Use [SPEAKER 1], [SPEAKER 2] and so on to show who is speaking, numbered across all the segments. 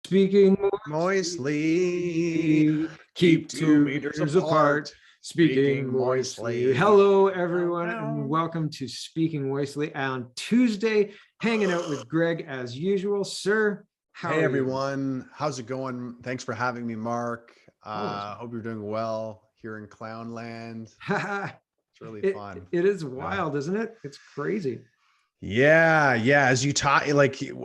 [SPEAKER 1] Speaking
[SPEAKER 2] moistly,
[SPEAKER 1] keep 2 meters apart. Speaking moistly. Hello, everyone, and welcome to Speaking Moistly on Tuesday. Hanging out with Greg as usual, sir.
[SPEAKER 2] Hey everyone, how's it going? Thanks for having me, Mark. Hope you're doing well here in Clownland. It's really fun.
[SPEAKER 1] It is wild, isn't it? It's crazy.
[SPEAKER 2] Yeah.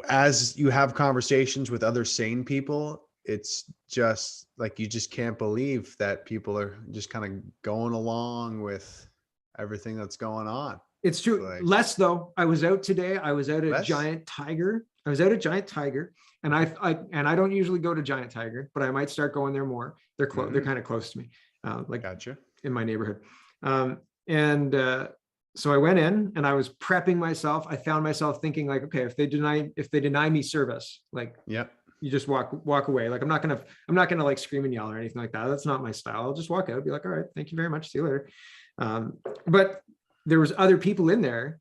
[SPEAKER 2] As you have conversations with other sane people, it's just like you just can't believe that people are just kind of going along with everything that's going on.
[SPEAKER 1] It's true. Less though. I was out today. I was out at Giant Tiger. And I don't usually go to Giant Tiger, but I might start going there more. They're close. They're kind of close to me,
[SPEAKER 2] Gotcha.
[SPEAKER 1] In my neighborhood. So I went in and I was prepping myself. I found myself thinking like, okay, if they deny me service, like, you just walk away. Like, I'm not gonna like scream and yell or anything like that. That's not my style. I'll just walk out, be like, all right, thank you very much. See you later. But there was other people in there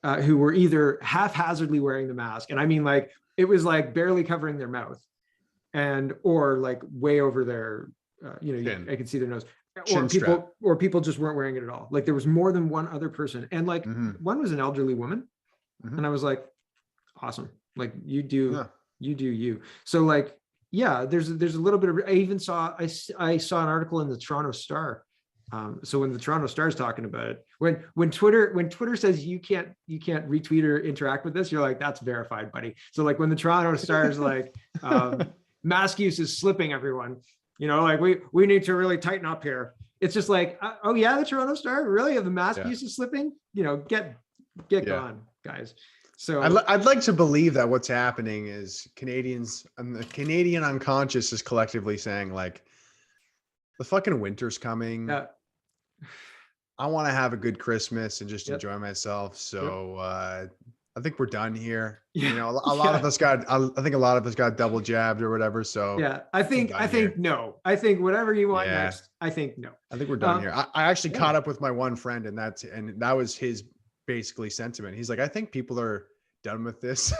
[SPEAKER 1] who were either haphazardly wearing the mask. And I mean, like, it was like barely covering their mouth or like way over their, I could see their nose. Or people just weren't wearing it at all. Like, there was more than one other person, and like one was an elderly woman, and I was like, awesome. Like, you do you. So like, yeah, there's a little bit of. I even saw I saw an article in the Toronto Star. So when the Toronto Star is talking about it, when Twitter says you can't retweet or interact with this, you're like, that's verified, buddy. So like when the Toronto Star is like, mask use is slipping, everyone. Like we need to really tighten up here. It's just like, oh yeah, the Toronto Star, really? Have the mask use is slipping? Get gone, guys. So
[SPEAKER 2] I'd like to believe that what's happening is Canadians and the Canadian unconscious is collectively saying like, the fucking winter's coming. I want to have a good Christmas and just enjoy myself. So I think we're done here. A lot of us got, I think a lot of us got double jabbed or whatever. So
[SPEAKER 1] I think no. I think whatever you want next, I think no.
[SPEAKER 2] I think we're done here. I actually caught up with my one friend, and that was his basically sentiment. He's like, I think people are done with this.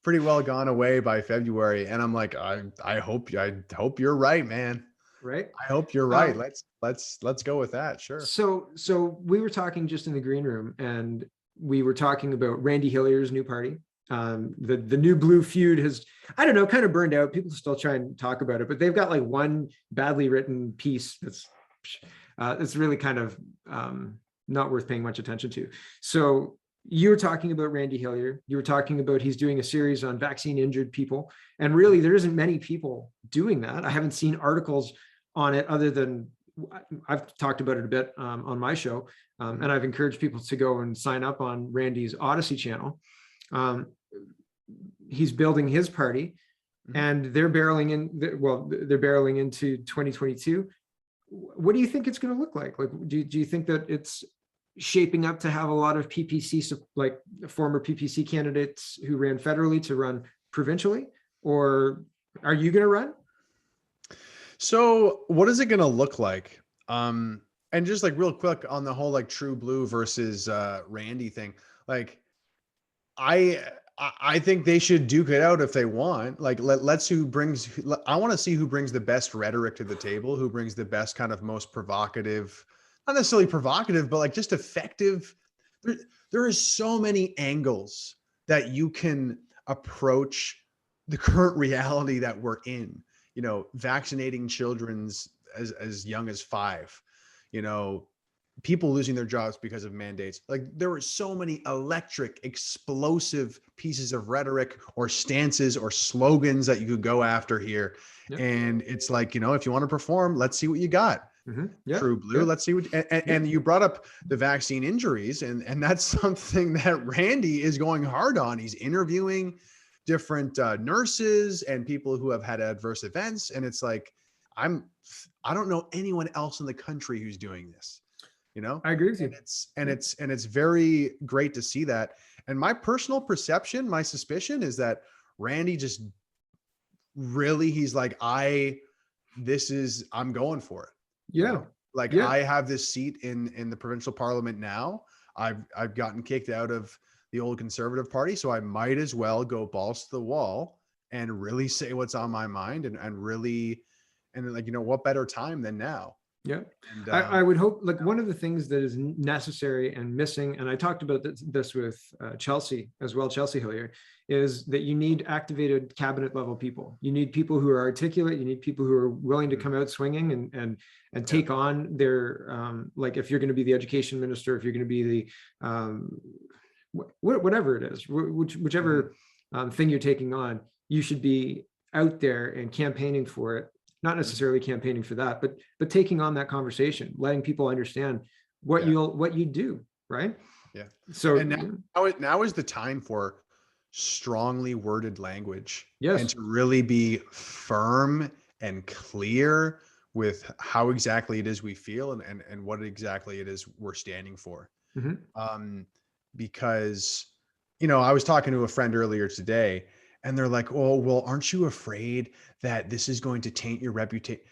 [SPEAKER 2] Pretty well gone away by February. And I'm like, I hope you're right, man.
[SPEAKER 1] Right.
[SPEAKER 2] I hope you're right. Let's go with that. Sure.
[SPEAKER 1] So we were talking just in the green room, and we were talking about Randy Hillier's new party. The new blue feud has, I don't know, kind of burned out. People still try and talk about it, but they've got like one badly written piece that's really kind of not worth paying much attention to. So you were talking about Randy Hillier. You were talking about he's doing a series on vaccine injured people, and really there isn't many people doing that. I haven't seen articles on it other than I've talked about it a bit on my show, and I've encouraged people to go and sign up on Randy's Odyssey channel. He's building his party, and they're barreling into 2022. What do you think it's going to look like? Like, do you think that it's shaping up to have a lot of PPC, like former PPC candidates who ran federally to run provincially, or are you going to run?
[SPEAKER 2] So what is it going to look like? And just like real quick on the whole, like True Blue versus Randy thing. Like, I think they should duke it out if they want. Like, let's I want to see who brings the best rhetoric to the table, who brings the best kind of most provocative, not necessarily provocative, but like just effective. There is so many angles that you can approach the current reality that we're in. Vaccinating children's as young as 5, people losing their jobs because of mandates. Like, there were so many electric, explosive pieces of rhetoric or stances or slogans that you could go after here. Yep. And it's like, if you want to perform, let's see what you got. True Blue. Let's see what, and you brought up the vaccine injuries, and that's something that Randy is going hard on. He's interviewing different nurses and people who have had adverse events. And it's like, I don't know anyone else in the country who's doing this.
[SPEAKER 1] I agree with you.
[SPEAKER 2] And it's very great to see that. And my personal perception, my suspicion is that Randy just really, he's like, I'm going for it. I have this seat in the provincial parliament now. I've gotten kicked out of the old Conservative Party, so I might as well go balls to the wall and really say what's on my mind and really, and like, what better time than now?
[SPEAKER 1] Yeah.
[SPEAKER 2] And
[SPEAKER 1] I would hope, like, one of the things that is necessary and missing, and I talked about this with Chelsea as well, Chelsea Hillier, is that you need activated cabinet level people. You need people who are articulate. You need people who are willing to come out swinging and take on their, like, if you're going to be the education minister, if you're going to be the, whatever it is, whichever thing you're taking on, you should be out there and campaigning for it. Not necessarily campaigning for that, but taking on that conversation, letting people understand what you do, right?
[SPEAKER 2] Yeah.
[SPEAKER 1] So
[SPEAKER 2] and now is the time for strongly worded language.
[SPEAKER 1] Yes.
[SPEAKER 2] And to really be firm and clear with how exactly it is we feel and what exactly it is we're standing for. Because, I was talking to a friend earlier today, and they're like, "Oh, well, aren't you afraid that this is going to taint your reputation?"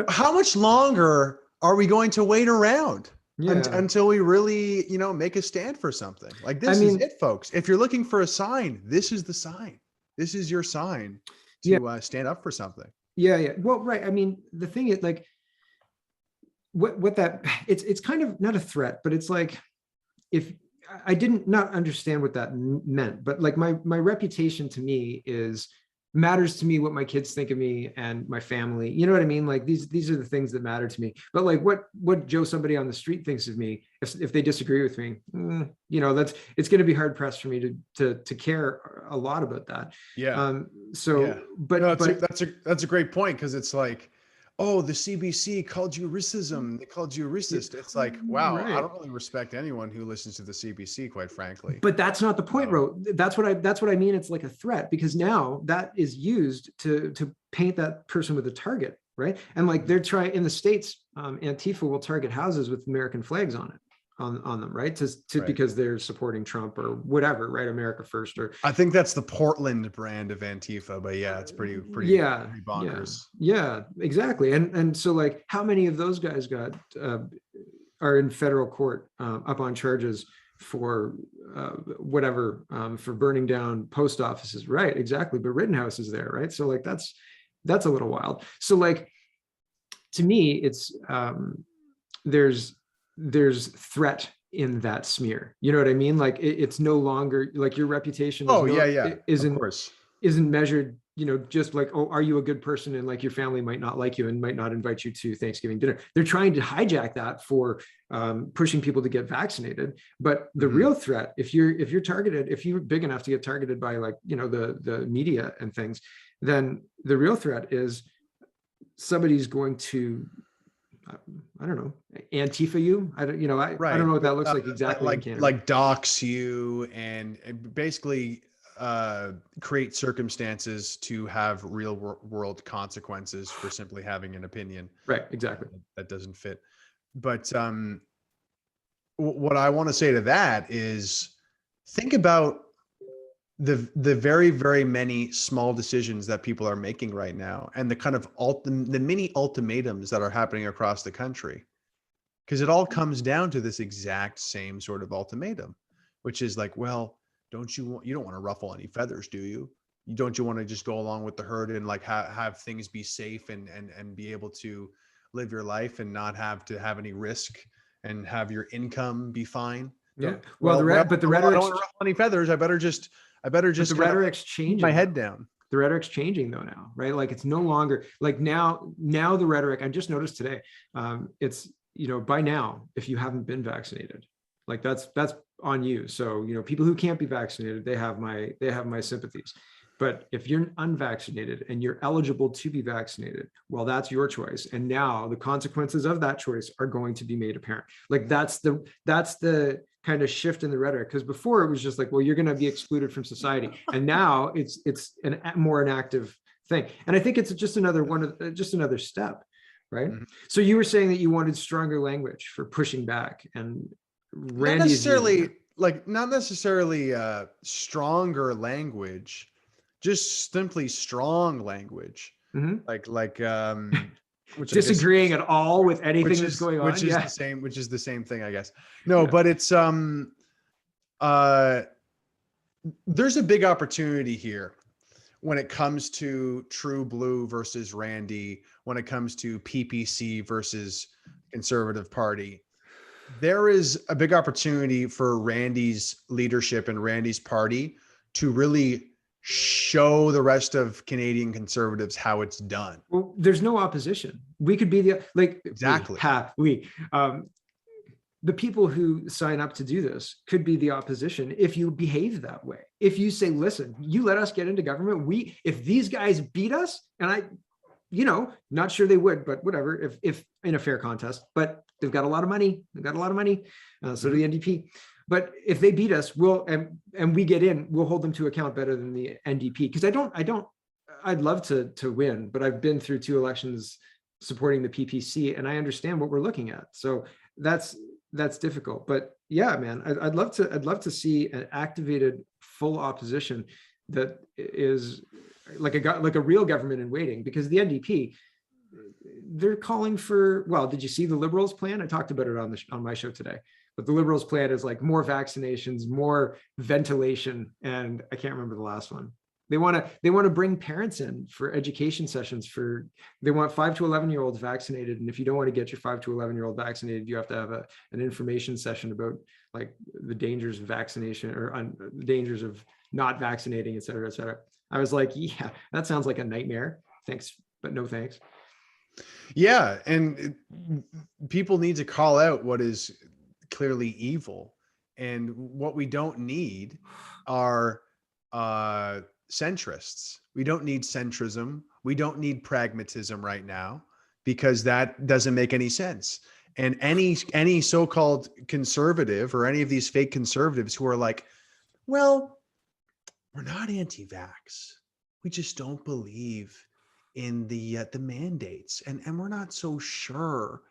[SPEAKER 2] How much longer are we going to wait around until we really, make a stand for something? Like, this is it, folks. If you're looking for a sign, this is the sign. This is your sign to stand up for something.
[SPEAKER 1] Yeah. Well, right. I mean, the thing is, like, what that, it's kind of not a threat, but it's like, if I didn't not understand what that meant, but like my reputation to me matters to me, what my kids think of me and my family. You know what I mean? Like, these are the things that matter to me. But like what Joe, somebody on the street, thinks of me, if they disagree with me, it's going to be hard pressed for me to care a lot about that. But
[SPEAKER 2] no, that's a great point, because it's like, oh, the CBC called you racism. They called you racist. It's like, wow, right. I don't really respect anyone who listens to the CBC, quite frankly.
[SPEAKER 1] But that's not the point, Ro. That's what I mean. It's like a threat, because now that is used to paint that person with a target, right? And like, they're trying in the States, Antifa will target houses with American flags on it. On them, right? Because they're supporting Trump or whatever, right? America first, or
[SPEAKER 2] I think that's the Portland brand of Antifa, but yeah, it's pretty bonkers.
[SPEAKER 1] Yeah, exactly. And so, like, how many of those guys are in federal court up on charges for whatever, for burning down post offices, right? Exactly. But Rittenhouse is there, right? So like, that's a little wild. So like, to me, it's there's threat in that smear. You know what I mean? Like, it's no longer like your reputation. Isn't measured, just like, oh, are you a good person? And like, your family might not like you and might not invite you to Thanksgiving dinner. They're trying to hijack that for pushing people to get vaccinated. But the real threat, if you're targeted, if you're big enough to get targeted by, like, the media and things, then the real threat is somebody's going to, I don't know, Antifa you. I don't know what that looks like exactly.
[SPEAKER 2] Like dox you and basically create circumstances to have real world consequences for simply having an opinion.
[SPEAKER 1] Right. Exactly.
[SPEAKER 2] That doesn't fit. But what I want to say to that is, think about the very, very many small decisions that people are making right now, and the kind of the mini ultimatums that are happening across the country, because it all comes down to this exact same sort of ultimatum, which is like, well, you don't want to ruffle any feathers, do you? Don't you want to just go along with the herd and like have things be safe and be able to live your life and not have to have any risk and have your income be fine?
[SPEAKER 1] Yeah. Well, the rhetoric,
[SPEAKER 2] I don't want to ruffle any feathers. I better just
[SPEAKER 1] the rhetoric's changing.
[SPEAKER 2] My head down.
[SPEAKER 1] The rhetoric's changing though now, right? Like, it's no longer like now the rhetoric, I just noticed today, it's, by now, if you haven't been vaccinated, like that's on you. So, people who can't be vaccinated, they have my sympathies. But if you're unvaccinated and you're eligible to be vaccinated, well, that's your choice. And now the consequences of that choice are going to be made apparent. Like, that's the kind of shift in the rhetoric. Because before it was just like, well, you're going to be excluded from society. And now it's more an active thing. And I think it's just another step, right? Mm-hmm. So you were saying that you wanted stronger language for pushing back, and Randy's
[SPEAKER 2] not necessarily stronger language, just simply strong language.
[SPEAKER 1] Mm-hmm.
[SPEAKER 2] Which
[SPEAKER 1] disagreeing at all with anything that's going on,
[SPEAKER 2] which is the same thing, I guess. No, but it's there's a big opportunity here when it comes to True Blue versus Randy, when it comes to PPC versus Conservative Party. There is a big opportunity for Randy's leadership and Randy's party to really show the rest of Canadian conservatives how it's done.
[SPEAKER 1] Well, there's no opposition. We could be
[SPEAKER 2] Exactly.
[SPEAKER 1] The people who sign up to do this could be the opposition if you behave that way. If you say, listen, you let us get into government, if these guys beat us, and not sure they would, but whatever, if in a fair contest, but they've got a lot of money. So do the NDP. But if they beat us, and we get in, we'll hold them to account better than the NDP. Because I'd love to win, but I've been through 2 elections supporting the PPC, and I understand what we're looking at. So that's difficult. But yeah, man, I'd love to see an activated full opposition that is like a real government in waiting, because the NDP, they're calling for, well, did you see the Liberals' plan? I talked about it on my show today, but the Liberals' plan is like more vaccinations, more ventilation, and I can't remember the last one. They want to bring parents in for education sessions they want 5 to 11-year-olds vaccinated. And if you don't want to get your 5 to 11-year-old vaccinated, you have to have an information session about like the dangers of vaccination or the dangers of not vaccinating, et cetera, et cetera. I was like, yeah, that sounds like a nightmare. Thanks, but no thanks.
[SPEAKER 2] Yeah. And people need to call out what is clearly evil. And what we don't need are centrists. We don't need centrism. We don't need pragmatism right now, because that doesn't make any sense. And any so-called conservative or any of these fake conservatives who are like, well, we're not anti-vax. We just don't believe in the mandates, and we're not so sure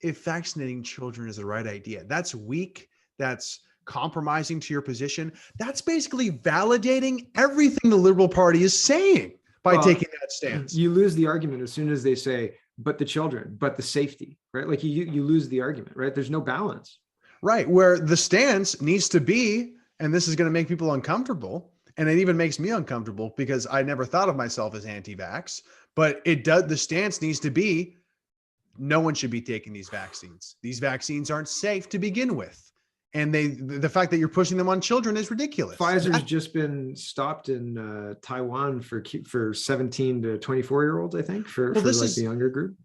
[SPEAKER 2] if vaccinating children is the right idea. That's weak. That's compromising to your position. That's basically validating everything the Liberal Party is saying by taking that stance.
[SPEAKER 1] You lose the argument as soon as they say, but the children, but the safety, right? Like you lose the argument, right? There's no balance.
[SPEAKER 2] Right. Where the stance needs to be, and this is going to make people uncomfortable, and it even makes me uncomfortable because I never thought of myself as anti-vax, but the stance needs to be, no one should be taking these vaccines. These vaccines aren't safe to begin with. And the fact that you're pushing them on children is ridiculous.
[SPEAKER 1] Pfizer's just been stopped in Taiwan for 17 to 24-year-olds, I think, for the younger group.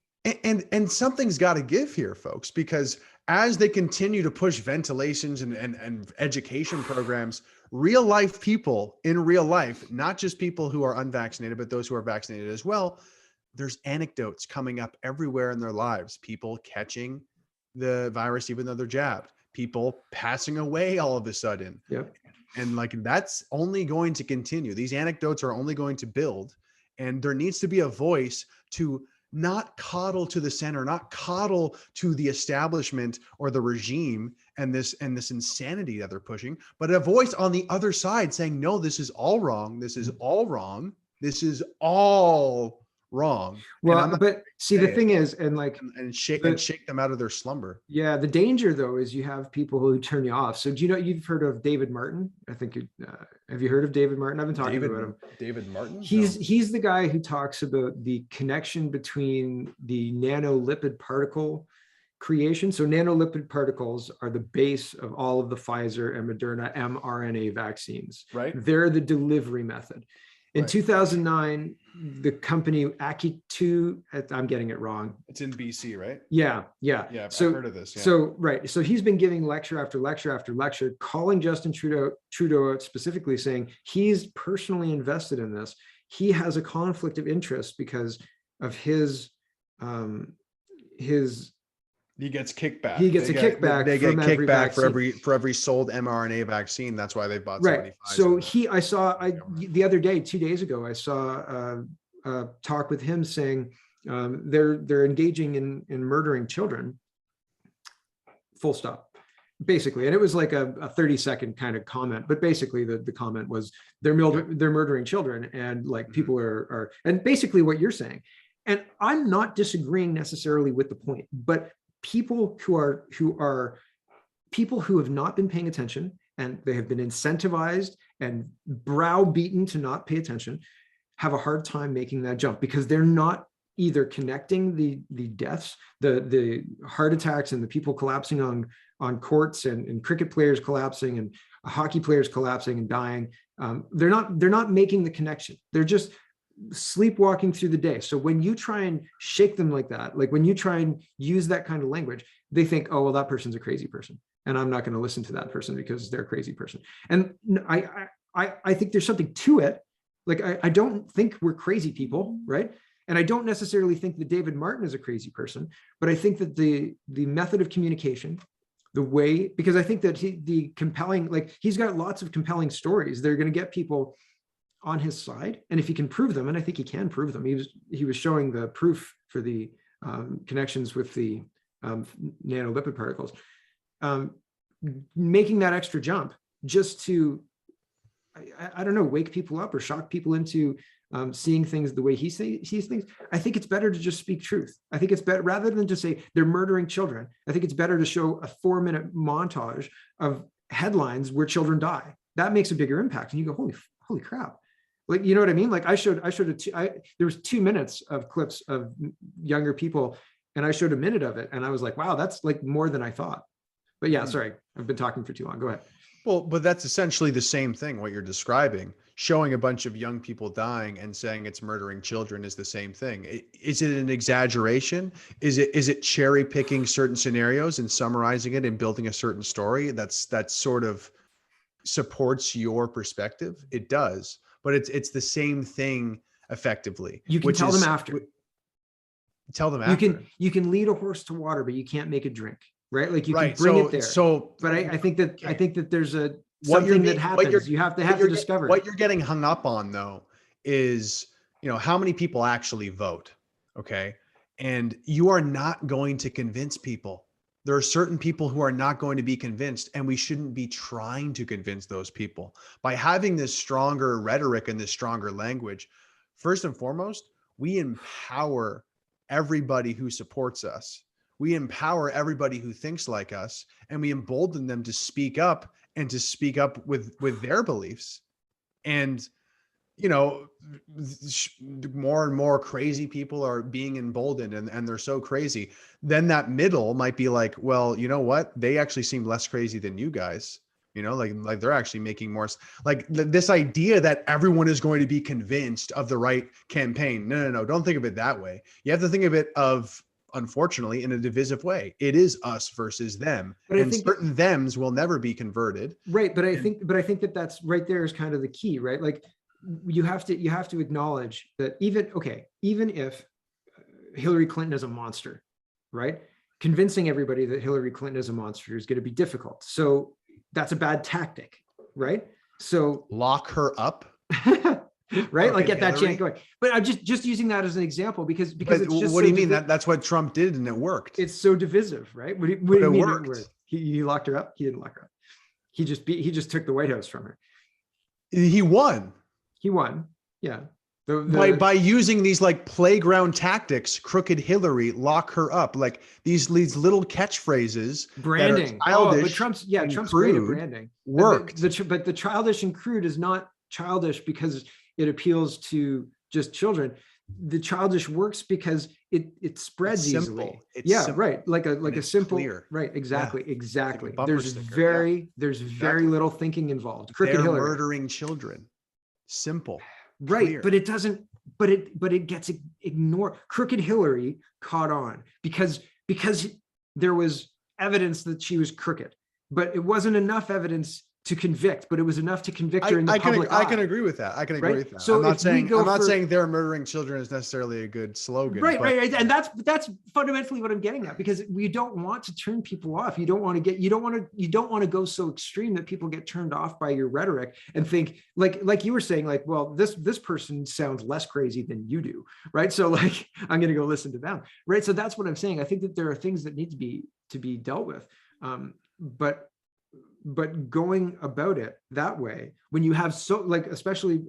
[SPEAKER 2] And something's got to give here, folks, because as they continue to push ventilations and education programs, real life people in real life, not just people who are unvaccinated, but those who are vaccinated as well, there's anecdotes coming up everywhere in their lives. People catching the virus even though they're jabbed. People passing away all of a sudden.
[SPEAKER 1] Yep.
[SPEAKER 2] And like, that's only going to continue. These anecdotes are only going to build. And there needs to be a voice to not coddle to the center, not coddle to the establishment or the regime and this insanity that they're pushing, but a voice on the other side saying, no, this is all wrong. This is all wrong. This is all wrong.
[SPEAKER 1] Well, but see, the thing is, and
[SPEAKER 2] shake them out of their slumber.
[SPEAKER 1] Yeah. The danger though, is you have people who turn you off. So do you know, you've heard of David Martin? I think, have you heard of David Martin? I've been talking about him.
[SPEAKER 2] David Martin?
[SPEAKER 1] He's the guy who talks about the connection between the nanolipid particle creation. So nanolipid particles are the base of all of the Pfizer and Moderna mRNA vaccines.
[SPEAKER 2] Right.
[SPEAKER 1] They're the delivery method. In 2009, the company Aki2, I'm getting it wrong.
[SPEAKER 2] It's in BC, right?
[SPEAKER 1] Yeah.
[SPEAKER 2] So, I've heard of this. Yeah.
[SPEAKER 1] So he's been giving lecture after lecture after lecture, calling Justin Trudeau out specifically, saying he's personally invested in this. He has a conflict of interest because of his
[SPEAKER 2] he gets kickback.
[SPEAKER 1] They get kickback
[SPEAKER 2] for every sold mRNA vaccine. That's why they bought 75.
[SPEAKER 1] So the other day, 2 days ago, I saw a talk with him saying they're engaging in murdering children. Full stop. Basically, and it was like a 30-second kind of comment, but basically the comment was they're murdering children, and like people are and basically what you're saying. And I'm not disagreeing necessarily with the point, but people who have not been paying attention and they have been incentivized and browbeaten to not pay attention, have a hard time making that jump because they're not either connecting the deaths, the heart attacks and the people collapsing on courts and cricket players collapsing and hockey players collapsing and dying. They're not making the connection. They're just sleepwalking through the day. So when you try and shake them like that, like when you try and use that kind of language, they think, oh, well, that person's a crazy person, and I'm not going to listen to that person because they're a crazy person. And I think there's something to it. Like, I don't think we're crazy people, right? And I don't necessarily think that David Martin is a crazy person, but I think that the method of communication, the way, because I think that the compelling, like, he's got lots of compelling stories that are going to get people on his side. And if he can prove them, and I think he can prove them, he was showing the proof for the connections with the nanolipid particles, making that extra jump just to, I don't know, wake people up or shock people into seeing things the way he sees things. I think it's better to just speak truth. I think it's better, rather than to say they're murdering children, I think it's better to show a 4-minute montage of headlines where children die. That makes a bigger impact. And you go, holy crap. Like, you know what I mean? Like, there was 2 minutes of clips of younger people, and I showed a minute of it, and I was like, wow, that's like more than I thought. But yeah, sorry, I've been talking for too long. Go ahead.
[SPEAKER 2] Well, but that's essentially the same thing, what you're describing. Showing a bunch of young people dying and saying it's murdering children is the same thing. Is it an exaggeration? Is it cherry picking certain scenarios and summarizing it and building a certain story that sort of supports your perspective? It does, but it's the same thing effectively.
[SPEAKER 1] You can tell them after.
[SPEAKER 2] Tell them after.
[SPEAKER 1] You can lead a horse to water, but you can't make it drink. Right? Like, you can bring it there.
[SPEAKER 2] So,
[SPEAKER 1] but I think that there's something that happens. You have to discover.
[SPEAKER 2] What you're getting hung up on, though, is, how many people actually vote. Okay. And you are not going to convince people. There are certain people who are not going to be convinced, and we shouldn't be trying to convince those people by having this stronger rhetoric and this stronger language. First and foremost, we empower everybody who supports us. We empower everybody who thinks like us, and we embolden them to speak up and to speak up with their beliefs. And, more and more crazy people are being emboldened, and they're so crazy. Then that middle might be like, well, you know what? They actually seem less crazy than you guys. Like they're actually making more, like this idea that everyone is going to be convinced of the right campaign. No. Don't think of it that way. You have to think of it unfortunately, in a divisive way. It is us versus them, and certain thems will never be converted.
[SPEAKER 1] Right. But I think that that's right there is kind of the key, right? Like, you have to acknowledge that even if Hillary Clinton is a monster, right? Convincing everybody that Hillary Clinton is a monster is going to be difficult. So that's a bad tactic, right? So
[SPEAKER 2] lock her up.
[SPEAKER 1] Right? Like, get that chant going. But I'm just using that as an example because it's just,
[SPEAKER 2] what do you mean? That's what Trump did, and it worked.
[SPEAKER 1] It's so divisive, right? What do you mean it worked? He locked her up? He didn't lock her up. He just took the White House from her.
[SPEAKER 2] He won.
[SPEAKER 1] Yeah.
[SPEAKER 2] By using these like playground tactics, crooked Hillary, lock her up, like these little catchphrases,
[SPEAKER 1] branding. But Trump's great at branding.
[SPEAKER 2] Worked.
[SPEAKER 1] But the childish and crude is not childish because it appeals to just children. The childish works because it spreads easily. Simple. Right. Like a simple, clear. Right. Exactly. Yeah. Exactly. Like there's very little thinking involved.
[SPEAKER 2] Crooked Hillary murdering children. Simple.
[SPEAKER 1] Right.
[SPEAKER 2] Clear.
[SPEAKER 1] But it doesn't, but it gets ignored. Crooked Hillary caught on because there was evidence that she was crooked, but it wasn't enough evidence to convict, but it was enough to convict her in the public eye.
[SPEAKER 2] I can agree with that. I can agree with that.
[SPEAKER 1] So
[SPEAKER 2] I'm not saying they're murdering children is necessarily a good slogan.
[SPEAKER 1] Right. And that's fundamentally what I'm getting at, because we don't want to turn people off. You don't want to go so extreme that people get turned off by your rhetoric and think like you were saying, like, well, this person sounds less crazy than you do. Right. So like, I'm going to go listen to them. Right. So that's what I'm saying. I think that there are things that need to be dealt with. But going about it that way, when you have especially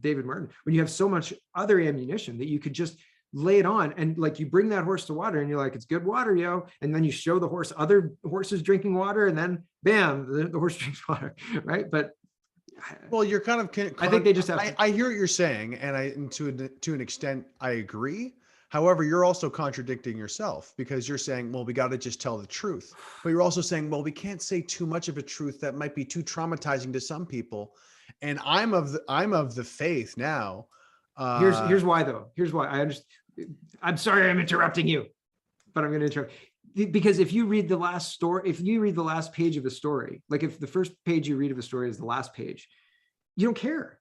[SPEAKER 1] David Martin, when you have so much other ammunition that you could just lay it on. And like, you bring that horse to water and you're like, it's good water, yo. And then you show the horse other horses drinking water, and then bam, the horse drinks water, right? But
[SPEAKER 2] well, you're kind of,
[SPEAKER 1] I think they just have
[SPEAKER 2] I hear what you're saying, and to an extent, I agree. However, you're also contradicting yourself, because you're saying, well, we got to just tell the truth. But you're also saying, well, we can't say too much of a truth that might be too traumatizing to some people. And I'm of the faith now.
[SPEAKER 1] Here's why though. Here's why. I understand. I'm sorry I'm interrupting you, but I'm going to interrupt. Because if you read the last story, if you read the last page of a story, like if the first page you read of a story is the last page, you don't care.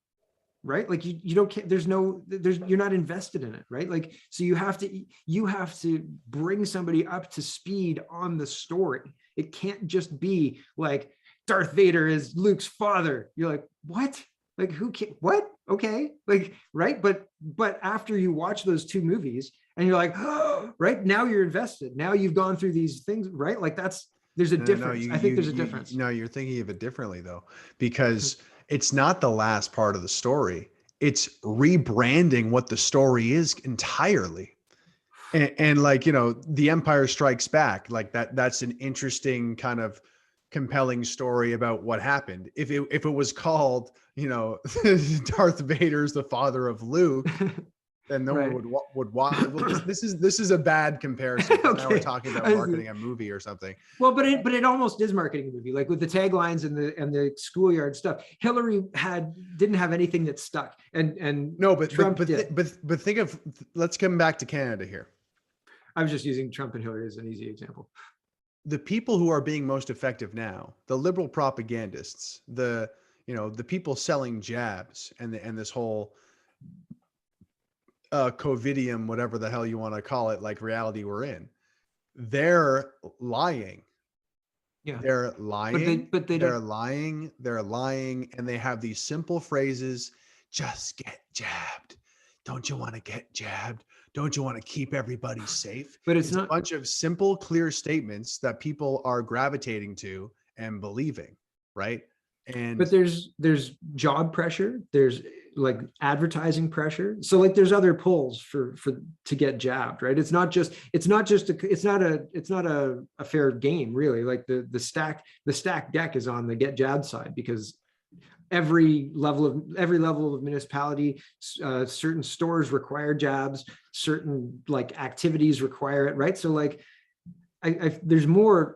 [SPEAKER 1] Right? Like you don't care. You're not invested in it. Right? Like, so you have to bring somebody up to speed on the story. It can't just be like Darth Vader is Luke's father. You're like, what? Like, who can, what? Okay. Like, right. But after you watch those two movies and you're like, oh, right, now you're invested. Now you've gone through these things, right? Like there's a difference. I think there's a difference.
[SPEAKER 2] No, you're thinking of it differently though, because it's not the last part of the story. It's rebranding what the story is entirely. And like, The Empire Strikes Back, like that's an interesting kind of compelling story about what happened. If it was called, Darth Vader's the father of Luke, then no one would watch. Well, this is a bad comparison. Okay. Now we're talking about marketing a movie or something.
[SPEAKER 1] Well, but it almost is marketing a movie, like with the taglines and the schoolyard stuff. Hillary didn't have anything that stuck, and
[SPEAKER 2] no, but
[SPEAKER 1] Trump
[SPEAKER 2] but think of, let's come back to Canada here.
[SPEAKER 1] I was just using Trump and Hillary as an easy example.
[SPEAKER 2] The people who are being most effective now, the liberal propagandists, the people selling jabs, and this whole COVIDium, whatever the hell you want to call it, like reality we're in, they're lying.
[SPEAKER 1] Yeah,
[SPEAKER 2] they're lying.
[SPEAKER 1] But
[SPEAKER 2] they're lying. They're lying, and they have these simple phrases: "Just get jabbed. Don't you want to get jabbed? Don't you want to keep everybody safe?"
[SPEAKER 1] But it's not
[SPEAKER 2] a bunch of simple, clear statements that people are gravitating to and believing, right?
[SPEAKER 1] But there's job pressure, there's like advertising pressure. So like there's other pulls to get jabbed, right? It's not a fair game, really. Like the stack deck is on the get jabbed side, because every level of municipality, certain stores require jabs, certain like activities require it, right? So like there's more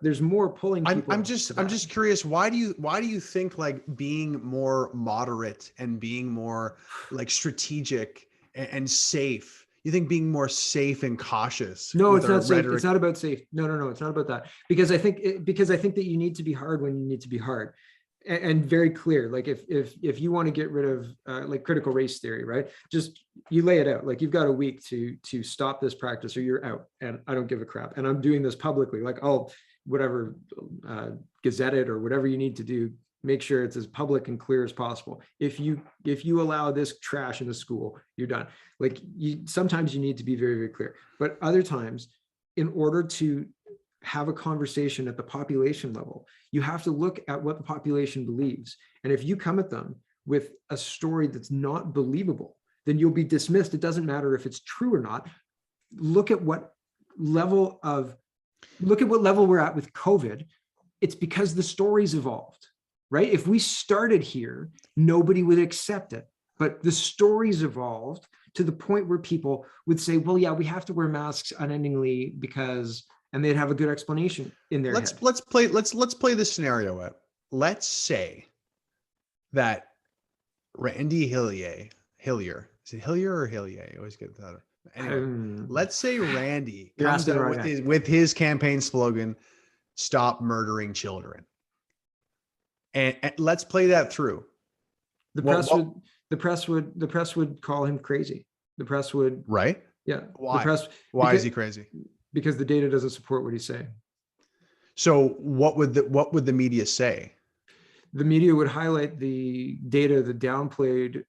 [SPEAKER 1] pulling people.
[SPEAKER 2] I'm just curious, why do you think like being more moderate and being more like strategic and safe, you think being more safe and cautious?
[SPEAKER 1] No, it's not safe. It's not about safe. No, it's not about that. Because I think that you need to be hard when you need to be hard. And very clear. Like if you want to get rid of like critical race theory, right? Just you lay it out. Like you've got a week to stop this practice, or you're out. And I don't give a crap. And I'm doing this publicly. Like I'll whatever gazette it or whatever you need to do. Make sure it's as public and clear as possible. If you allow this trash in the school, you're done. Like sometimes you need to be very, very clear. But other times, in order to have a conversation at the population level, you have to look at what the population believes. And if you come at them with a story that's not believable, then you'll be dismissed. It doesn't matter if it's true or not. Look at what level we're at with COVID. It's because the story's evolved, right? If we started here, nobody would accept it. But the story's evolved to the point where people would say, well, yeah, we have to wear masks unendingly because, and they'd have a good explanation in their head.
[SPEAKER 2] Let's play this scenario out. Let's say that Randy Hillier, is it Hillier or Hillier? I always get that. Anyway, let's say Randy comes out with his campaign slogan, "Stop murdering children." And let's play that through.
[SPEAKER 1] The press would call him crazy. The press would,
[SPEAKER 2] right?
[SPEAKER 1] Yeah.
[SPEAKER 2] Why is he crazy?
[SPEAKER 1] Because the data doesn't support what he's saying.
[SPEAKER 2] So what would the media say?
[SPEAKER 1] The media would highlight the data that downplayed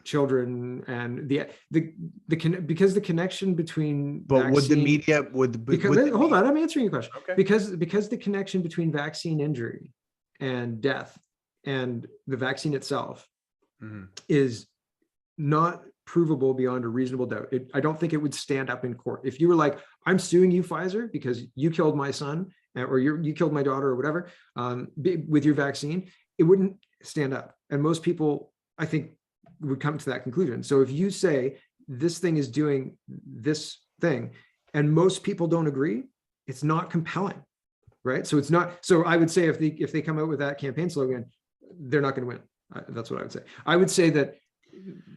[SPEAKER 1] children and because the connection between
[SPEAKER 2] hold on,
[SPEAKER 1] I'm answering your question.
[SPEAKER 2] Okay.
[SPEAKER 1] Because the connection between vaccine injury and death and the vaccine itself is not provable beyond a reasonable doubt. I don't think it would stand up in court. If you were like, I'm suing you, Pfizer, because you killed my son or you killed my daughter or whatever, with your vaccine, it wouldn't stand up. And most people, I think, would come to that conclusion. So if you say this thing is doing this thing and most people don't agree, it's not compelling, right? So it's not, so I would say if they come out with that campaign slogan, they're not going to win. That's what I would say. I would say that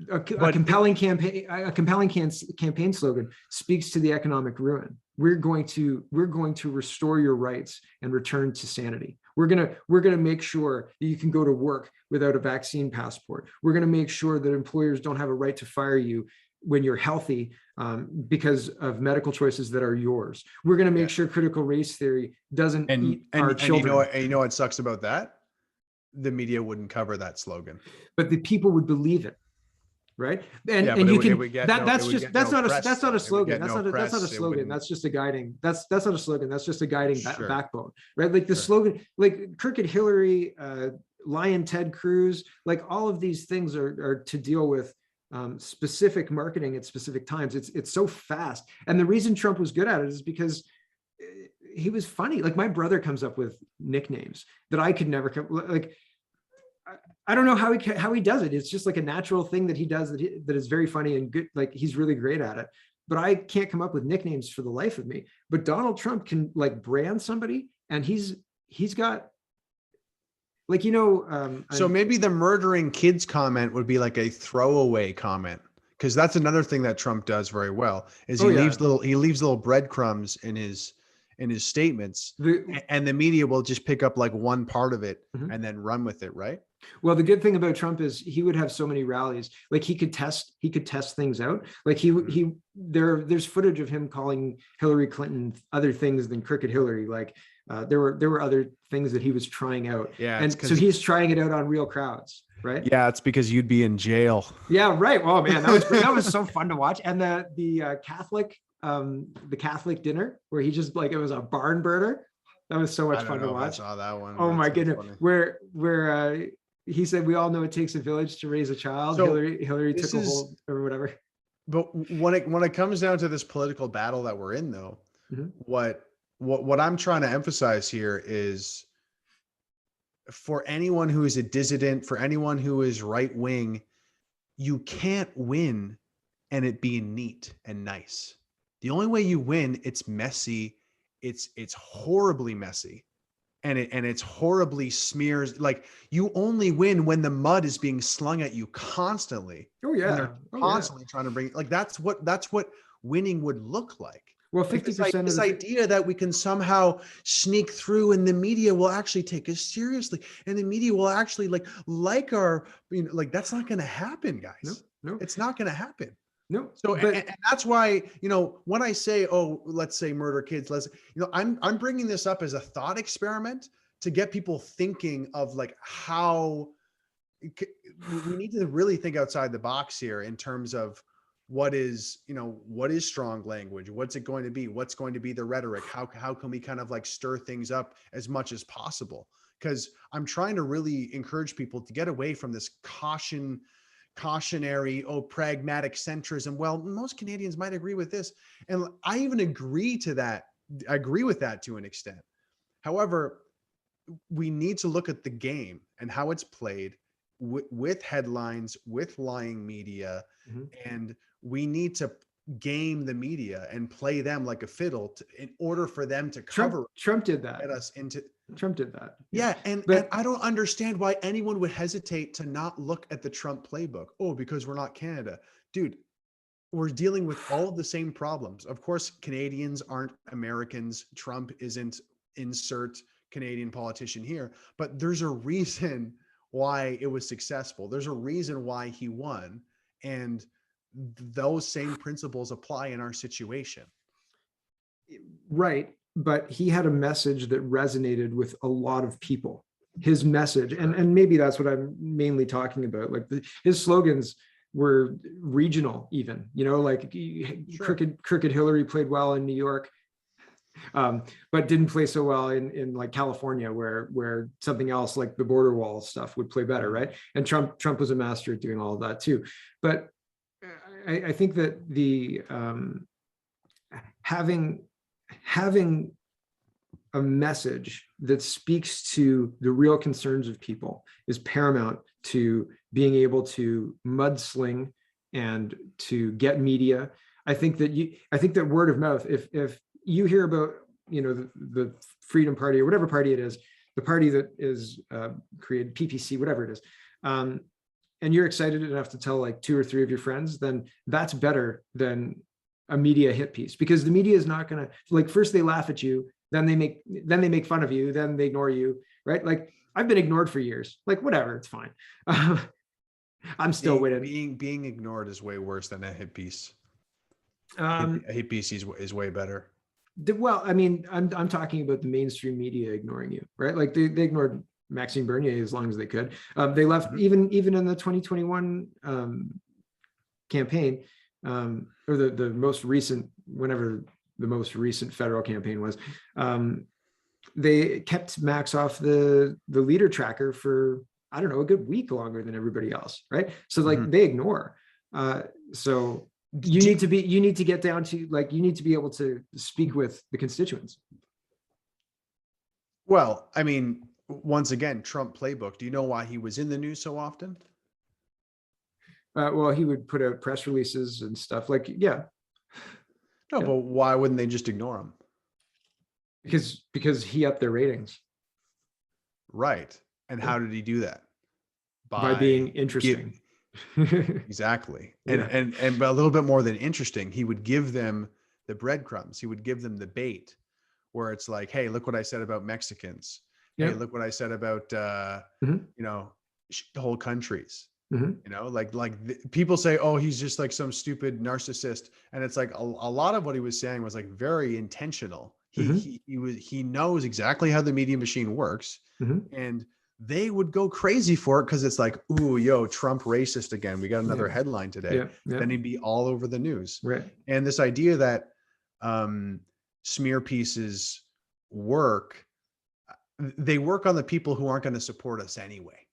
[SPEAKER 1] a compelling campaign slogan speaks to the economic ruin. We're going to restore your rights and return to sanity. We're gonna make sure that you can go to work without a vaccine passport. We're gonna make sure that employers don't have a right to fire you when you're healthy because of medical choices that are yours. We're gonna make sure critical race theory doesn't eat our children.
[SPEAKER 2] And you know what sucks about that? The media wouldn't cover that slogan,
[SPEAKER 1] but the people would believe it, right? And you can that's not a slogan. That's not a slogan. That's just a guiding. That's not a slogan. That's just a guiding backbone, right? Like the slogan, like Crooked Hillary, Lion Ted Cruz, like all of these things are to deal with specific marketing at specific times. It's so fast, and the reason Trump was good at it is because he was funny. Like my brother comes up with nicknames that I could never come. Like I don't know how he does it. It's just like a natural thing that he does that is very funny and good. Like he's really great at it. But I can't come up with nicknames for the life of me. But Donald Trump can like brand somebody, and he's got like
[SPEAKER 2] so maybe the murdering kids comment would be like a throwaway comment, because that's another thing that Trump does very well. Is he leaves little breadcrumbs in his statements, and the media will just pick up like one part of it and then run with it, right?
[SPEAKER 1] Well, the good thing about Trump is he would have so many rallies. Like he could test things out. Like there's footage of him calling Hillary Clinton other things than Crooked Hillary. Like there were other things that he was trying out. Yeah, and so he's trying it out on real crowds, right?
[SPEAKER 2] Yeah, it's because you'd be in jail.
[SPEAKER 1] Yeah, right. Oh man, that was so fun to watch. And the Catholic dinner where he just like, it was a barn burner. That was so much fun to watch.
[SPEAKER 2] I saw that one.
[SPEAKER 1] Oh my goodness. Funny. Where he said, we all know it takes a village to raise a child. So Hillary took a hold or whatever.
[SPEAKER 2] But when it comes down to this political battle that we're in though, what I'm trying to emphasize here is, for anyone who is a dissident, for anyone who is right wing, you can't win and it being neat and nice. The only way you win, it's messy. It's horribly messy. And it's horribly smears. Like you only win when the mud is being slung at you constantly.
[SPEAKER 1] Oh yeah.
[SPEAKER 2] And they're constantly trying to bring, like, that's what winning would look like.
[SPEAKER 1] Well, 50% of
[SPEAKER 2] this idea that we can somehow sneak through and the media will actually take us seriously and the media will actually like our, like that's not going to happen, guys. No, it's not going to happen.
[SPEAKER 1] No.
[SPEAKER 2] So, and that's why, when I say, oh, let's say murder kids, I'm bringing this up as a thought experiment to get people thinking of like how we need to really think outside the box here in terms of what is strong language? What's it going to be? What's going to be the rhetoric? How can we kind of like stir things up as much as possible? Because I'm trying to really encourage people to get away from this cautionary, pragmatic centrism. Well, most Canadians might agree with this. And I even agree with that to an extent. However, we need to look at the game and how it's played with headlines, with lying media, and we need to game the media and play them like a fiddle in order for them to cover.
[SPEAKER 1] Trump did that.
[SPEAKER 2] Get us into.
[SPEAKER 1] Trump did that.
[SPEAKER 2] Yeah. And I don't understand why anyone would hesitate to not look at the Trump playbook. Oh, because we're not Canada. Dude, we're dealing with all of the same problems. Of course, Canadians aren't Americans. Trump isn't insert Canadian politician here, but there's a reason why it was successful. There's a reason why he won. And those same principles apply in our situation.
[SPEAKER 1] Right. But he had a message that resonated with a lot of people. His message, and maybe that's what I'm mainly talking about. Like his slogans were regional, even, like Crooked Hillary played well in New York, but didn't play so well in like California, where something else like the border wall stuff would play better, right? And Trump was a master at doing all of that too. But I think that the having a message that speaks to the real concerns of people is paramount to being able to mudsling and to get media. I think that word of mouth, if you hear about, the Freedom Party or whatever party it is, the party that is created, PPC, whatever it is, and you're excited enough to tell like 2 or 3 of your friends, then that's better than a media hit piece, because the media is not going to, like, first they laugh at you, then they make fun of you, then they ignore you, right? Like, I've been ignored for years, like, whatever, it's fine. I'm still winning.
[SPEAKER 2] Being ignored is way worse than a hit piece.
[SPEAKER 1] A
[SPEAKER 2] hit piece is way better.
[SPEAKER 1] Well, I mean, I'm talking about the mainstream media ignoring you, right? Like they ignored Maxime Bernier as long as they could. They left even in the 2021 campaign, or the most recent, whenever the most recent federal campaign was, they kept Max off the leader tracker for, I don't know, a good week longer than everybody else, right? So like they ignore. So you need to get down to, like, you need to be able to speak with the constituents.
[SPEAKER 2] Well, I mean, once again, Trump playbook. Do you know why he was in the news so often?
[SPEAKER 1] Well, he would put out press releases and stuff, like, yeah.
[SPEAKER 2] No, but why wouldn't they just ignore him?
[SPEAKER 1] Because he upped their ratings.
[SPEAKER 2] Right. And how did he do that?
[SPEAKER 1] By being interesting.
[SPEAKER 2] Exactly. And but a little bit more than interesting, he would give them the breadcrumbs. He would give them the bait, where it's like, hey, look what I said about Mexicans. Hey, look what I said about whole countries. People say, oh, he's just like some stupid narcissist, and it's like a lot of what he was saying was like very intentional. He knows exactly how the media machine works, and they would go crazy for it because it's like, ooh, yo, Trump racist again. We got another headline today. Then he'd be all over the news.
[SPEAKER 1] Right.
[SPEAKER 2] And this idea that smear pieces work, they work on the people who aren't going to support us anyway.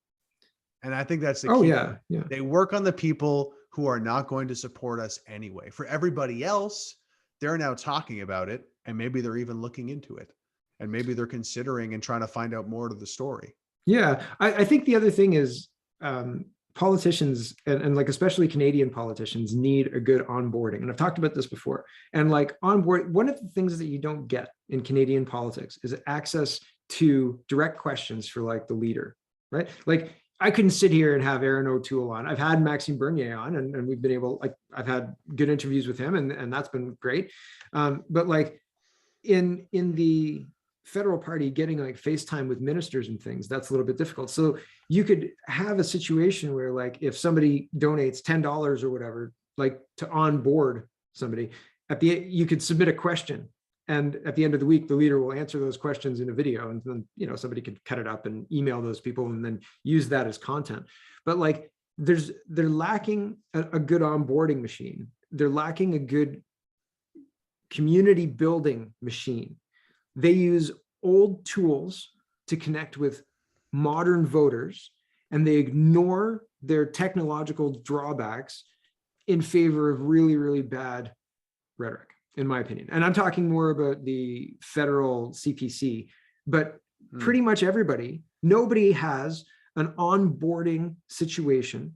[SPEAKER 2] And I think that's the key.
[SPEAKER 1] Yeah.
[SPEAKER 2] They work on the people who are not going to support us anyway. For everybody else, they're now talking about it, and maybe they're even looking into it, and maybe they're considering and trying to find out more to the story.
[SPEAKER 1] Yeah, I think the other thing is politicians and like especially Canadian politicians need a good onboarding. And I've talked about this before. And like onboard, one of the things that you don't get in Canadian politics is access to direct questions for like the leader, right? Like I couldn't sit here and have Aaron O'Toole on. I've had Maxime Bernier on, and we've been able, like, I've had good interviews with him, and that's been great. But like in the federal party, getting like FaceTime with ministers and things, that's a little bit difficult. So you could have a situation where, like, if somebody donates $10 or whatever, like to onboard somebody, you could submit a question, and at the end of the week, the leader will answer those questions in a video, and then somebody could cut it up and email those people and then use that as content. But like they're lacking a good onboarding machine. They're lacking a good community building machine. They use old tools to connect with modern voters, and they ignore their technological drawbacks in favor of really, really bad rhetoric, in my opinion. And I'm talking more about the federal CPC, but pretty much nobody has an onboarding situation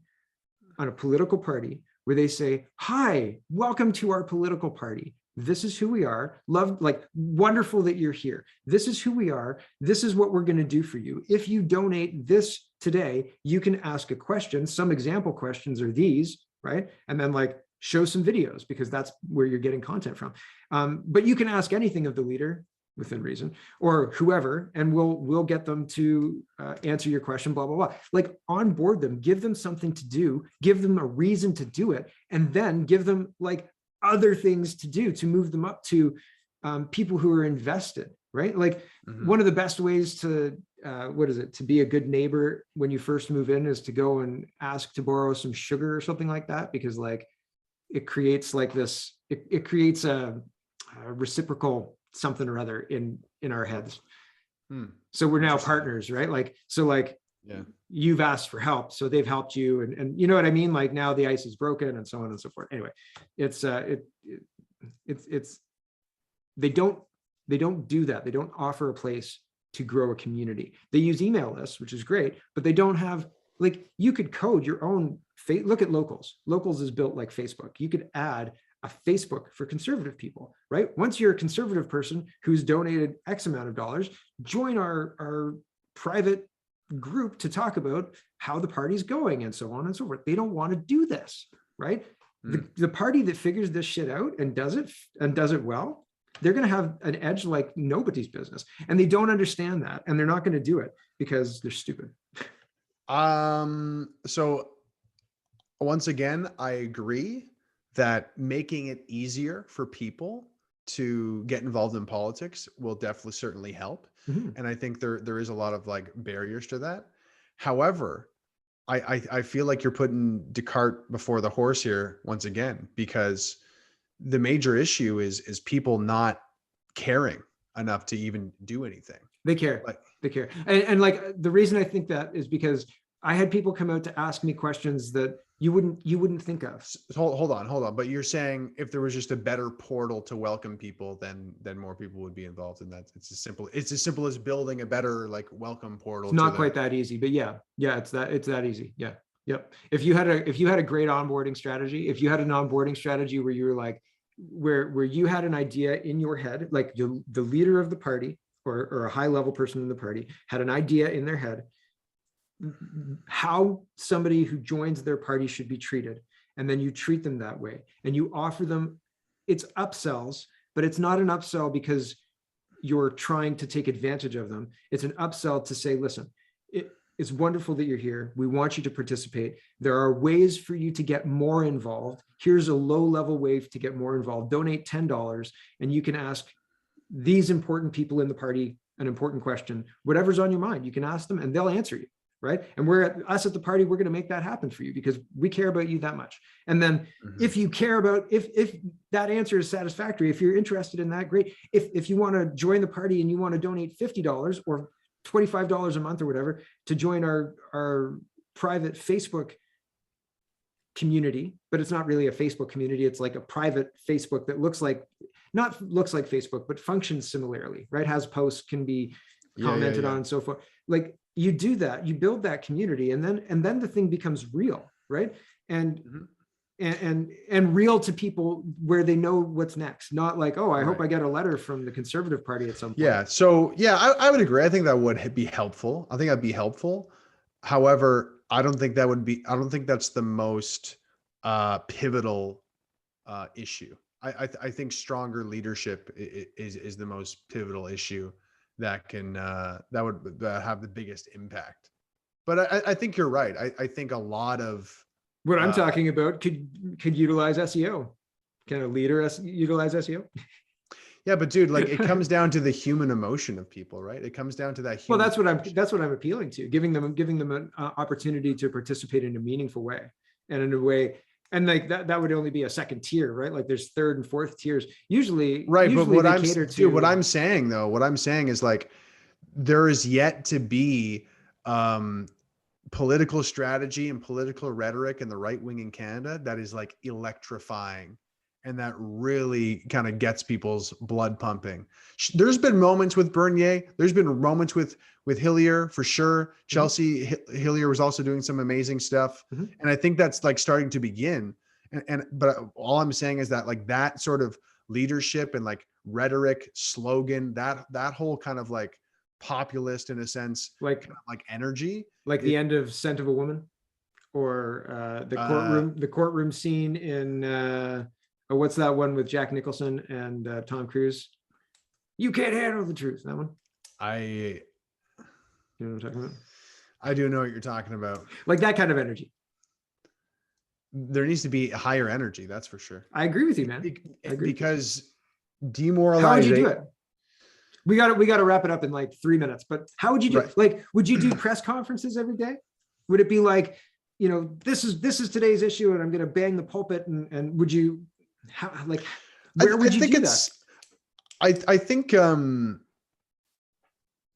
[SPEAKER 1] on a political party where they say, hi, welcome to our political party. This is who we are. Wonderful that you're here. This is who we are. This is what we're going to do for you. If you donate this today, you can ask a question. Some example questions are these, right? And then like show some videos, because that's where you're getting content from. But you can ask anything of the leader within reason, or whoever, and we'll get them to answer your question, blah, blah, blah. Like onboard them, give them something to do, give them a reason to do it, and then give them like other things to do to move them up to people who are invested, right? Like one of the best ways to, to be a good neighbor when you first move in is to go and ask to borrow some sugar or something like that, because like it creates like this, it creates a reciprocal something or other in our heads. So we're now partners, right? Like, so like
[SPEAKER 2] Yeah.
[SPEAKER 1] you've asked for help, so they've helped you, and you know what I mean? Like now the ice is broken and so on and so forth. Anyway, it's they don't do that. They don't offer a place to grow a community. They use email lists, which is great, but they don't have, like, you could code your own look at Locals. Locals is built like Facebook. You could add a Facebook for conservative people, right? Once you're a conservative person who's donated X amount of dollars, join our private group to talk about how the party's going and so on and so forth. They don't want to do this, right? The party that figures this shit out and does it well, they're going to have an edge like nobody's business, and they don't understand that, and they're not going to do it because they're stupid.
[SPEAKER 2] So once again, I agree that making it easier for people to get involved in politics will definitely certainly help. Mm-hmm. And I think there is a lot of like barriers to that. However, I feel like you're putting the cart before the horse here once again, because the major issue is people not caring enough to even do anything.
[SPEAKER 1] They care. They care. And like the reason I think that is because I had people come out to ask me questions that you wouldn't think of.
[SPEAKER 2] Hold on. But you're saying if there was just a better portal to welcome people, then more people would be involved in that. It's as simple as building a better like welcome portal.
[SPEAKER 1] It's not quite that easy, but yeah, it's that easy. Yeah. Yep. If you had a great onboarding strategy, if you had an onboarding strategy where you were like, where you had an idea in your head, like the leader of the party or a high level person in the party had an idea in their head, how somebody who joins their party should be treated. And then you treat them that way and you offer them, it's upsells, but it's not an upsell because you're trying to take advantage of them. It's an upsell to say, listen, it's wonderful that you're here. We want you to participate. There are ways for you to get more involved. Here's a low level way to get more involved. Donate $10 and you can ask these important people in the party an important question. Whatever's on your mind, you can ask them and they'll answer you. Right. And us at the party, we're going to make that happen for you because we care about you that much. And then if you care about, if that answer is satisfactory, if you're interested in that, great. If you want to join the party and you want to donate $50 or $25 a month or whatever to join our private Facebook community, but it's not really a Facebook community. It's like a private Facebook that looks like Facebook, but functions similarly, right? Has posts, can be commented on and so forth. Like, you do that, you build that community, and then the thing becomes real, right? And real to people where they know what's next, not like, oh, I hope I get a letter from the Conservative Party at some point.
[SPEAKER 2] Yeah. So I would agree. I think that would be helpful. I think that'd be helpful. However, I don't think that's the most pivotal issue. I think stronger leadership is the most pivotal issue that would have the biggest impact. But I think you're right. I think a lot of
[SPEAKER 1] what I'm talking about could utilize SEO. Can a leader utilize SEO?
[SPEAKER 2] Yeah, but dude, like it comes down to the human emotion of people, right? It comes down to that.
[SPEAKER 1] Well, that's what I'm appealing to, giving them an opportunity to participate in a meaningful way and in a way. And like that would only be a second tier, right? Like there's third and fourth tiers usually.
[SPEAKER 2] Right. But what I'm saying is like, there is yet to be political strategy and political rhetoric in the right wing in Canada that is like electrifying. And that really kind of gets people's blood pumping. There's been moments with Bernier. There's been moments with Hillier for sure. Chelsea Hillier was also doing some amazing stuff. And I think that's like starting to begin. But all I'm saying is that like that sort of leadership and like rhetoric, slogan, that whole kind of like populist in a sense, like energy.
[SPEAKER 1] Like the end of Scent of a Woman or the courtroom scene in what's that one with Jack Nicholson and Tom Cruise? You can't handle the truth. That one.
[SPEAKER 2] You
[SPEAKER 1] know what I'm talking about?
[SPEAKER 2] I do know what you're talking about.
[SPEAKER 1] Like that kind of energy.
[SPEAKER 2] There needs to be a higher energy. That's for sure.
[SPEAKER 1] I agree with you, man.
[SPEAKER 2] Because demoralizing.
[SPEAKER 1] How would you do it? We got to wrap it up in like 3 minutes. But how would you do it? Like, would you do press conferences every day? Would it be like, this is today's issue, and I'm going to bang the pulpit, and would you? How, like, where would you do that?
[SPEAKER 2] I think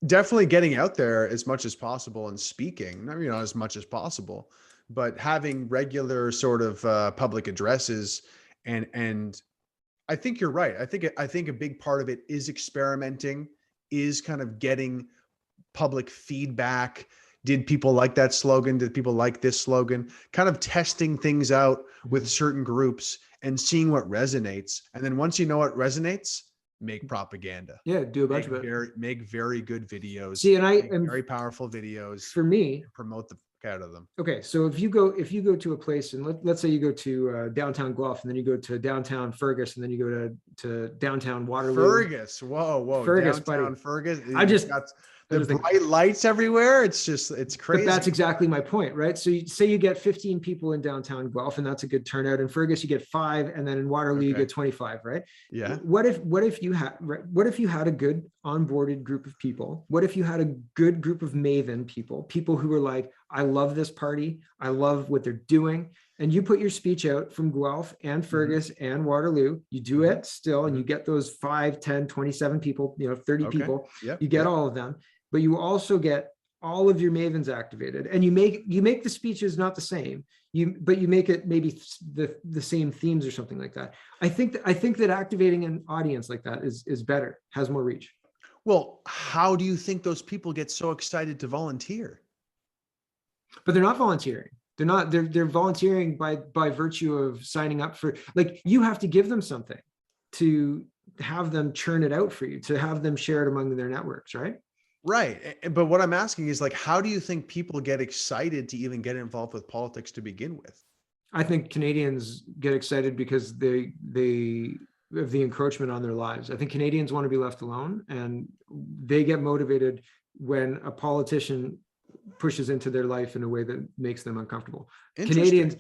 [SPEAKER 2] definitely getting out there as much as possible and speaking, as much as possible, but having regular sort of public addresses. And I think you're right. I think a big part of it is experimenting, is kind of getting public feedback. Did people like that slogan? Did people like this slogan? Kind of testing things out with certain groups and seeing what resonates. And then once you know what resonates, make propaganda.
[SPEAKER 1] Yeah, do a bunch of it.
[SPEAKER 2] Make very good videos.
[SPEAKER 1] See, and I am
[SPEAKER 2] very powerful videos
[SPEAKER 1] for me.
[SPEAKER 2] Promote the out of them.
[SPEAKER 1] Okay, so if you go to a place, and let's say you go to downtown Guelph, and then you go to downtown Fergus, and then you go to downtown Waterloo.
[SPEAKER 2] Fergus, whoa,
[SPEAKER 1] Fergus,
[SPEAKER 2] downtown
[SPEAKER 1] buddy.
[SPEAKER 2] Fergus.
[SPEAKER 1] I just
[SPEAKER 2] got the bright lights everywhere. It's crazy.
[SPEAKER 1] But that's exactly my point, right? So you say you get 15 people in downtown Guelph, and that's a good turnout. In Fergus, you get 5, and then in Waterloo you get 25, right?
[SPEAKER 2] Yeah.
[SPEAKER 1] What if you had a good onboarded group of people? What if you had a good group of maven people who were like, I love this party, I love what they're doing, and you put your speech out from Guelph and Fergus and Waterloo, you do it still, and you get those 5, 10, 27 people, 30 people, you get all of them, but you also get all of your mavens activated, and you make the speeches not the same, but you make it maybe the same themes or something like that. I think that activating an audience like that is better, has more reach.
[SPEAKER 2] Well, how do you think those people get so excited to volunteer?
[SPEAKER 1] But they're not volunteering. They're volunteering by virtue of signing up for, like, you have to give them something to have them churn it out for you, to have them share it among their networks, right?
[SPEAKER 2] Right. But what I'm asking is, like, how do you think people get excited to even get involved with politics to begin with?
[SPEAKER 1] I think Canadians get excited because they of the encroachment on their lives. I think Canadians want to be left alone, and they get motivated when a politician pushes into their life in a way that makes them uncomfortable. Canadians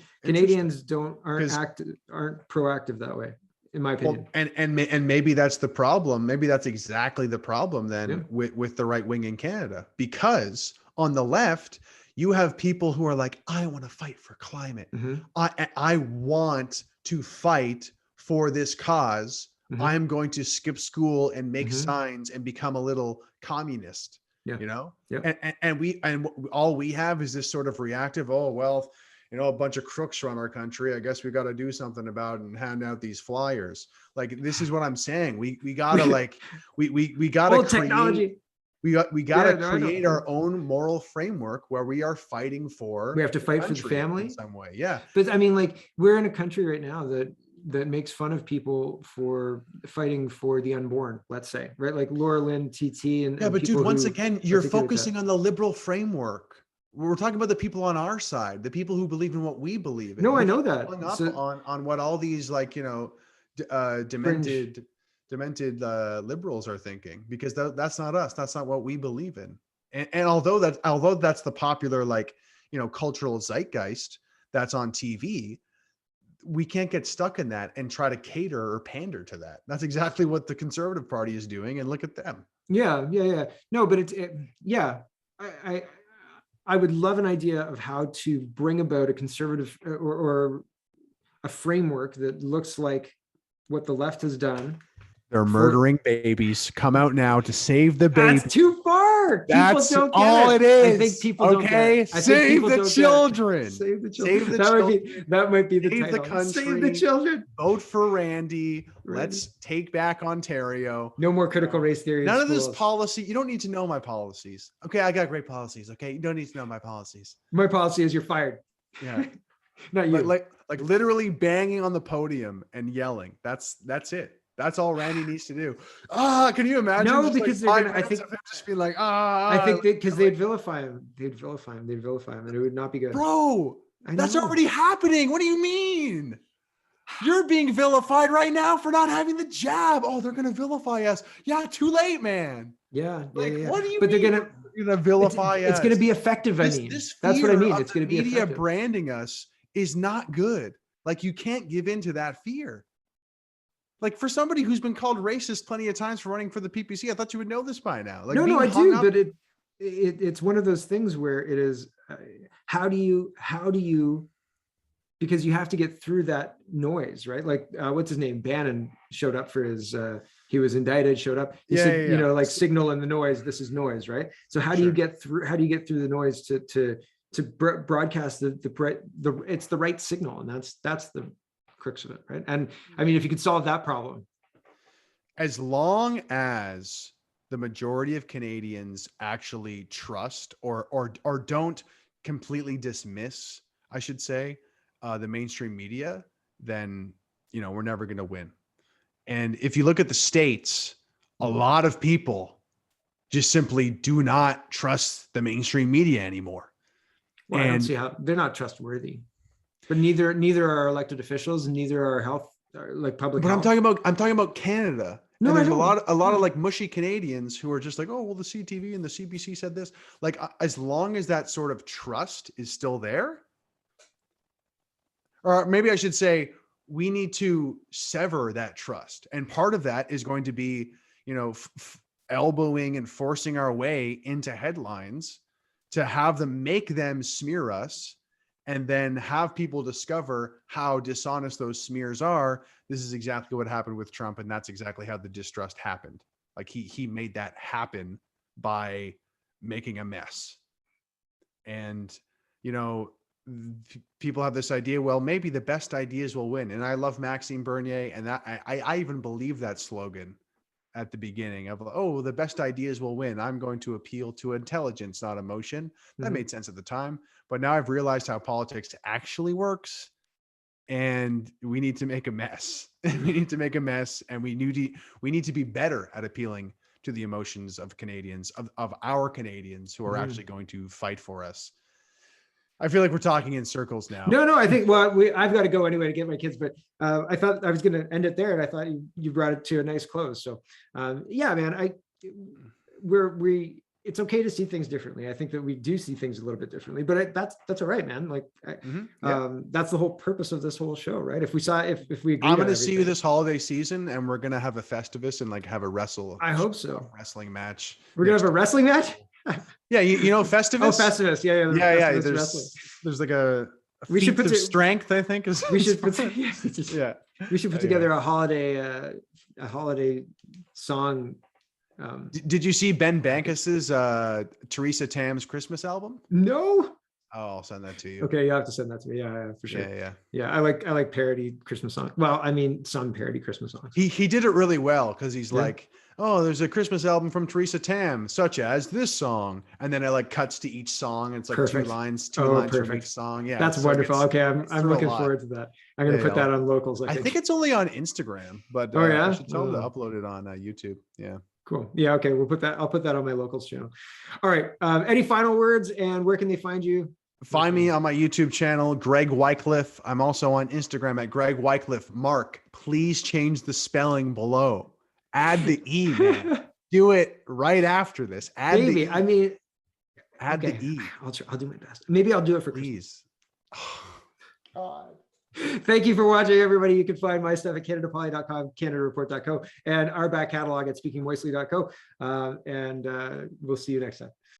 [SPEAKER 1] aren't proactive that way, in my opinion.
[SPEAKER 2] Well, and maybe that's the problem. Maybe that's exactly the problem then with the right wing in Canada, because on the left you have people who are like, I want to fight for climate. I want to fight for this cause. I'm going to skip school and make signs and become a little communist. And all we have is this sort of reactive, oh, well, a bunch of crooks run our country, I guess we got to do something about it and hand out these flyers. Like, this is what I'm saying. We gotta like we gotta create technology. We gotta create our own moral framework where we are fighting for.
[SPEAKER 1] We have to fight for the family
[SPEAKER 2] in some way. Yeah.
[SPEAKER 1] But I mean, like, we're in a country right now that makes fun of people for fighting for the unborn, let's say, right? Like Laura Lynn, TT, and
[SPEAKER 2] but dude, once again, you're focusing on the liberal framework. We're talking about the people on our side, the people who believe in what we believe in.
[SPEAKER 1] No, I know that.
[SPEAKER 2] On what all these, like, demented liberals are thinking, because that's not us. That's not what we believe in. And although that's the popular, like, cultural zeitgeist that's on TV, we can't get stuck in that and try to cater or pander to that. That's exactly what the Conservative Party is doing, and look at them.
[SPEAKER 1] Yeah. No, but I would love an idea of how to bring about a conservative or a framework that looks like what the left has done.
[SPEAKER 2] They're murdering babies. Come out now to save the baby.
[SPEAKER 1] That's too far.
[SPEAKER 2] That's all it is.
[SPEAKER 1] I think people don't get it.
[SPEAKER 2] Save the children.
[SPEAKER 1] Save the children. That might be the title.
[SPEAKER 2] The country.
[SPEAKER 1] Save the children.
[SPEAKER 2] Vote for Randy. Let's take back Ontario.
[SPEAKER 1] No more critical race theory.
[SPEAKER 2] None of this policy. You don't need to know my policies. Okay, I got great policies. Okay, you don't need to know my policies.
[SPEAKER 1] My policy is you're fired.
[SPEAKER 2] Yeah.
[SPEAKER 1] Not you.
[SPEAKER 2] Like literally banging on the podium and yelling. That's it. That's all Randy needs to do. Can you imagine?
[SPEAKER 1] No, because they're gonna, I think
[SPEAKER 2] just be like,
[SPEAKER 1] I think because they'd vilify him. They'd vilify him, and it would not be good.
[SPEAKER 2] Bro, that's already happening. What do you mean? You're being vilified right now for not having the jab. Oh, they're gonna vilify us. Yeah, too late, man.
[SPEAKER 1] Yeah.
[SPEAKER 2] What do you
[SPEAKER 1] mean?
[SPEAKER 2] They're gonna vilify us.
[SPEAKER 1] It's gonna be effective. That's what I mean. It's gonna be effective.
[SPEAKER 2] Media branding us is not good. Like, you can't give in to that fear. Like, for somebody who's been called racist plenty of times for running for the PPC, I thought you would know this by now. Like,
[SPEAKER 1] no, I do, but it's one of those things where it is, how do you, because you have to get through that noise, right? Like, what's his name? Bannon showed up for his, he was indicted, showed up. He said, you know, like signal in the noise, this is noise, right? So how do you get through, the noise to broadcast it's the right signal? And that's the crux of it, right? And I mean, if you could solve that problem.
[SPEAKER 2] As long as the majority of Canadians actually trust or don't completely dismiss, I should say, the mainstream media, then, you know, we're never going to win. And if you look at the States, a lot of people just simply do not trust the mainstream media anymore.
[SPEAKER 1] Well, I don't see how they're not trustworthy, but neither are elected officials, and neither are health, like public health.
[SPEAKER 2] I'm talking about Canada. No, and there's a lot of like mushy Canadians who are just like, oh, well, the CTV and the CBC said this. Like, as long as that sort of trust is still there, or maybe I should say, we need to sever that trust. And part of that is going to be, you know, elbowing and forcing our way into headlines to have them, make them smear us, and then have people discover how dishonest those smears are. This is exactly what happened with Trump. And that's exactly how the distrust happened. Like he made that happen by making a mess. And, you know, people have this idea, well, maybe the best ideas will win. And I love Maxime Bernier. And that I even believe that slogan at the beginning of, oh, the best ideas will win. I'm going to appeal to intelligence, not emotion. That made sense at the time. But now I've realized how politics actually works. And we need to make a mess. We need to make a mess. And we need to be better at appealing to the emotions of Canadians, of our Canadians who are actually going to fight for us. I feel like we're talking in circles now.
[SPEAKER 1] No, I think, well, I've got to go anyway to get my kids, but I thought I was going to end it there, and I thought you brought it to a nice close. So yeah, man, it's okay to see things differently. I think that we do see things a little bit differently, but that's all right, man. Like, that's the whole purpose of this whole show, right? If we agree,
[SPEAKER 2] I'm going to see you this holiday season, and we're going to have a Festivus and like have a
[SPEAKER 1] I hope so.
[SPEAKER 2] Wrestling match.
[SPEAKER 1] We're going to have a wrestling match.
[SPEAKER 2] Yeah, you know Festivus.
[SPEAKER 1] Oh, Festivus, yeah.
[SPEAKER 2] There's like a feat of strength, I think.
[SPEAKER 1] We should put together a holiday song.
[SPEAKER 2] Did you see Ben Bankas's Teresa Tam's Christmas album?
[SPEAKER 1] No.
[SPEAKER 2] Oh, I'll send that to you.
[SPEAKER 1] Okay, you have to send that to me. Yeah, for sure. Yeah. I like parody Christmas songs. Well, I mean, some parody Christmas songs.
[SPEAKER 2] He did it really well because he's like, oh, there's a Christmas album from Teresa Tam, such as this song, and then it like cuts to each song. And it's like two lines from each song. Yeah,
[SPEAKER 1] that's wonderful. Okay, I'm looking forward to that. I'm gonna put that on Locals.
[SPEAKER 2] I think it's only on Instagram, but I should tell them to upload it on YouTube. Yeah.
[SPEAKER 1] Cool. Yeah. Okay. I'll put that on my Locals channel. All right. Any final words, and where can they find you?
[SPEAKER 2] Find me on my YouTube channel, Greg Wycliffe. I'm also on Instagram at Greg Wycliffe. Mark, please change the spelling below. Add the E, man. Do it right after this. Add the E. Add the E.
[SPEAKER 1] I'll do my best. Maybe I'll do it for
[SPEAKER 2] Please.
[SPEAKER 1] God. Thank you for watching, everybody. You can find my stuff at CanadaPoly.com, CanadaReport.co, and our back catalog at SpeakingMoistly.co. And we'll see you next time.